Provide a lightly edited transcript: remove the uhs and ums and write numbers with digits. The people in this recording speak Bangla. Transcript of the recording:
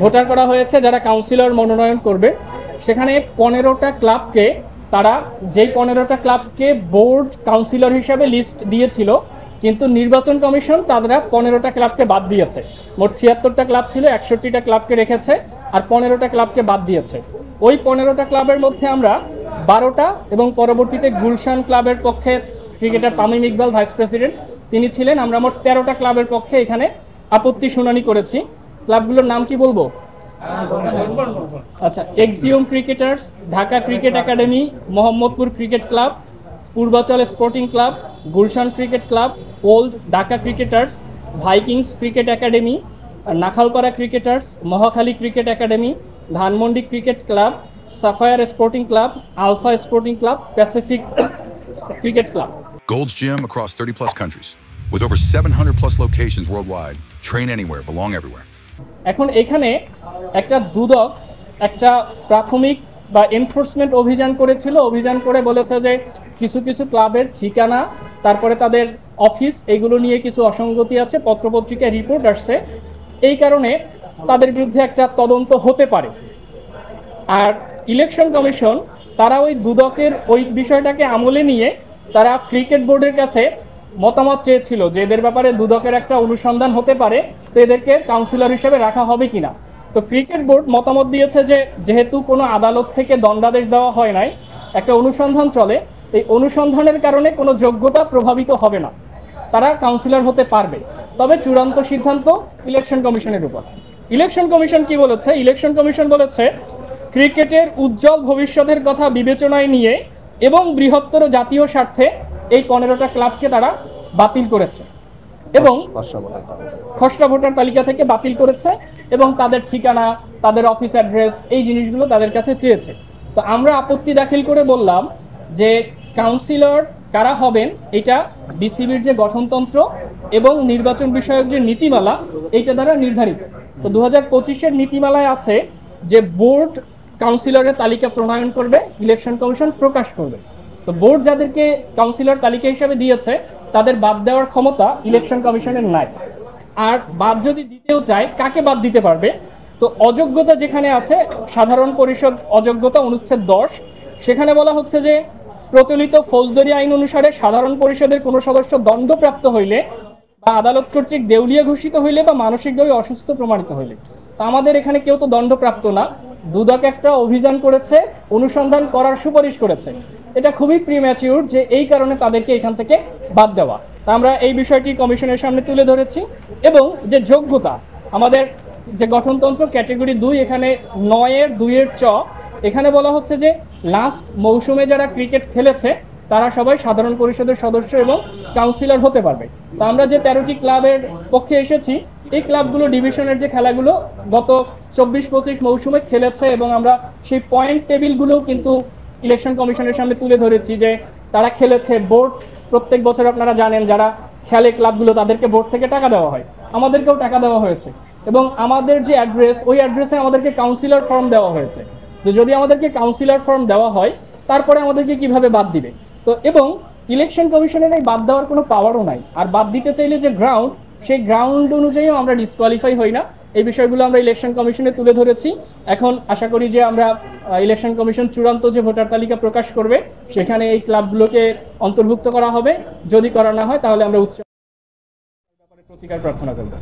ভোটার করা হয়েছে যারা কাউন্সিলর মনোনয়ন করবে। সেখানে 15টা ক্লাবকে তারা যেই 15টা ক্লাবকে বোর্ড কাউন্সিলর হিসাবে লিস্ট দিয়েছিল, কিন্তু নির্বাচন কমিশন তারা 15টা ক্লাবকে বাদ দিয়েছে। মোট 76টা ক্লাব ছিল, 61টা ক্লাবকে রেখেছে আর 15টা ক্লাবকে বাদ দিয়েছে। ওই 15টা ক্লাবের মধ্যে আমরা 12টা এবং পরবর্তীতে গুলশান ক্লাবের পক্ষে cricketer Tamim Iqbal vice president তিনি ছিলেন, আমরা মোট 13টা ক্লাবের পক্ষে এখানে আপত্তি শুনানি করেছি। ক্লাবগুলোর নাম কি বলবো? আচ্ছা, Axiom cricketers, Dhaka cricket academy, Mohammadpur cricket club, Purbachal sporting club, Gulshan cricket club, old Dhaka cricketers, Vikings cricket academy, Nakhalpara cricketers, Mohakhali cricket academy, Dhanmondi cricket club, Sapphire sporting club, Alpha sporting club, Pacific cricket club. Gold's Gym across 30 plus countries with over 700 plus locations worldwide. Train anywhere, belong everywhere. এখন এখানে একটা দুদক একটা প্রাথমিক বা এনফোর্সমেন্ট অভিযান করেছিল। অভিযান করে বলেছে যে কিছু কিছু ক্লাবের ঠিকানা, তারপরে তাদের অফিস, এগুলো নিয়ে কিছু অসঙ্গতি আছে, পত্রপত্রিকায় রিপোর্ট আসছে, এই কারণে তাদের বিরুদ্ধে একটা তদন্ত হতে পারে। আর ইলেকশন কমিশন তারা ওই দুদকের ওই বিষয়টাকে আমলে নিয়ে তারা ক্রিকেট বোর্ডের কাছে মতামত চেয়েছিল যে এদের ব্যাপারে দুদকের একটা অনুসন্ধান হতে পারে, তো এদেরকে কাউন্সিলর হিসেবে রাখা হবে কিনা। তো ক্রিকেট বোর্ড মতামত দিয়েছে যে যেহেতু কোনো আদালত থেকে দণ্ডাদেশ দেওয়া হয় নাই, একটা অনুসন্ধান চলে, এই অনুসন্ধানের কারণে কোনো যোগ্যতা প্রভাবিত হবে না, তারা কাউন্সিলর হতে পারবে। তবে চূড়ান্ত সিদ্ধান্ত ইলেকশন কমিশনের উপর। ইলেকশন কমিশন কি বলেছে? ইলেকশন কমিশন বলেছে ক্রিকেটের উজ্জ্বল ভবিষ্যতের কথা বিবেচনায় নিয়ে এবং বৃহত্তর জাতীয় স্বার্থে এই 15টা ক্লাবকে তারা বাতিল করেছে এবং খসড়া ভোটার তালিকা থেকে বাতিল করেছে এবং তাদের ঠিকানা, তাদের অফিস অ্যাড্রেস, এই জিনিসগুলো তাদের কাছে চেয়েছে। তো আমরা আপত্তি দাখিল করে বললাম যে কাউন্সিলর কারা হবেন এটা বিসিবির যে গঠনতন্ত্র এবং নির্বাচন বিষয়ক যে নীতিমালা এইটা দ্বারা নির্ধারিত। তো 2025-এর নীতিমালায় আছে যে বোর্ড কাউন্সিলরের তালিকা প্রণয়ন করবে, ইলেকশন কমিশন প্রকাশ করবে। তো বোর্ড যাদেরকে কাউন্সিলর তালিকা হিসাবে দিয়েছে তাদের বাদ দেওয়ার ক্ষমতা ইলেকশন কমিশনের নাই। আর বাদ যদি দিতেও চায়, কাকে বাদ দিতে পারবে? তো অযোগ্যতা যেখানে আছে, সাধারণ পরিষদ অযোগ্যতা অনুচ্ছেদ 10, সেখানে বলা হচ্ছে যে প্রচলিত ফৌজদারি আইন অনুসারে সাধারণ পরিষদের কোনো সদস্য দণ্ডপ্রাপ্ত হইলে বা আদালত কর্তৃক দেউলিয়া ঘোষিত হইলে বা মানসিকভাবে অসুস্থ প্রমাণিত হইলে। তা আমাদের এখানে কেউ তো দণ্ডপ্রাপ্ত না, দুদক একটা অভিযান করেছে, অনুসন্ধান করার সুপারিশ করেছে, এটা খুবই প্রিম্যাচিউর যে এই কারণে তাদেরকে এখান থেকে বাদ দেওয়া। তা আমরা এই বিষয়টি কমিশনের সামনে তুলে ধরেছি। এবং যে যোগ্যতা, আমাদের যে গঠনতন্ত্র ক্যাটেগরি 2, এখানে 9-এর 2-এর চ, এখানে বলা হচ্ছে যে লাস্ট মৌসুমে যারা ক্রিকেট খেলেছে তারা সবাই সাধারণ পরিষদের সদস্য এবং কাউন্সিলর হতে পারবে। তো আমরা যে 13টি ক্লাবের পক্ষে এসেছি, এই ক্লাবগুলো ডিভিশনের যে খেলাগুলো গত 24-25 মৌসুমে খেলেছে এবং আমরা সেই পয়েন্ট টেবিলগুলোও কিন্তু ইলেকশন কমিশনের সামনে তুলে ধরেছি যে তারা খেলেছে। বোর্ড প্রত্যেক বছর আপনারা জানেন যারা খেলে ক্লাবগুলো তাদেরকে বোর্ড থেকে টাকা দেওয়া হয়, আমাদেরকেও টাকা দেওয়া হয়েছে এবং আমাদের যে অ্যাড্রেস, ওই অ্যাড্রেসে আমাদেরকে কাউন্সিলর ফর্ম দেওয়া হয়েছে। তো যদি আমাদেরকে কাউন্সিলর ফর্ম দেওয়া হয় তারপরে আমাদেরকে কিভাবে বাদ দিবে? তো এবং ইলেকশন কমিশনের এই বাদ দেওয়ার কোনো পাওয়ারও নাই। আর বাদ দিতে চাইলে যে গ্রাউন্ড, সেই গ্রাউন্ড অনুযায়ীও আমরা ডিসকোয়ালিফাই হই না। এই বিষয়গুলো আমরা ইলেকশন কমিশনে তুলে ধরেছি। এখন আশা করি যে আমরা ইলেকশন কমিশন চূড়ান্ত যে ভোটার তালিকা প্রকাশ করবে সেখানে এই ক্লাবগুলোকে অন্তর্ভুক্ত করা হবে। যদি করা না হয় তাহলে আমরা উচ্চ ব্যাপারে প্রতিকার প্রার্থনা করব।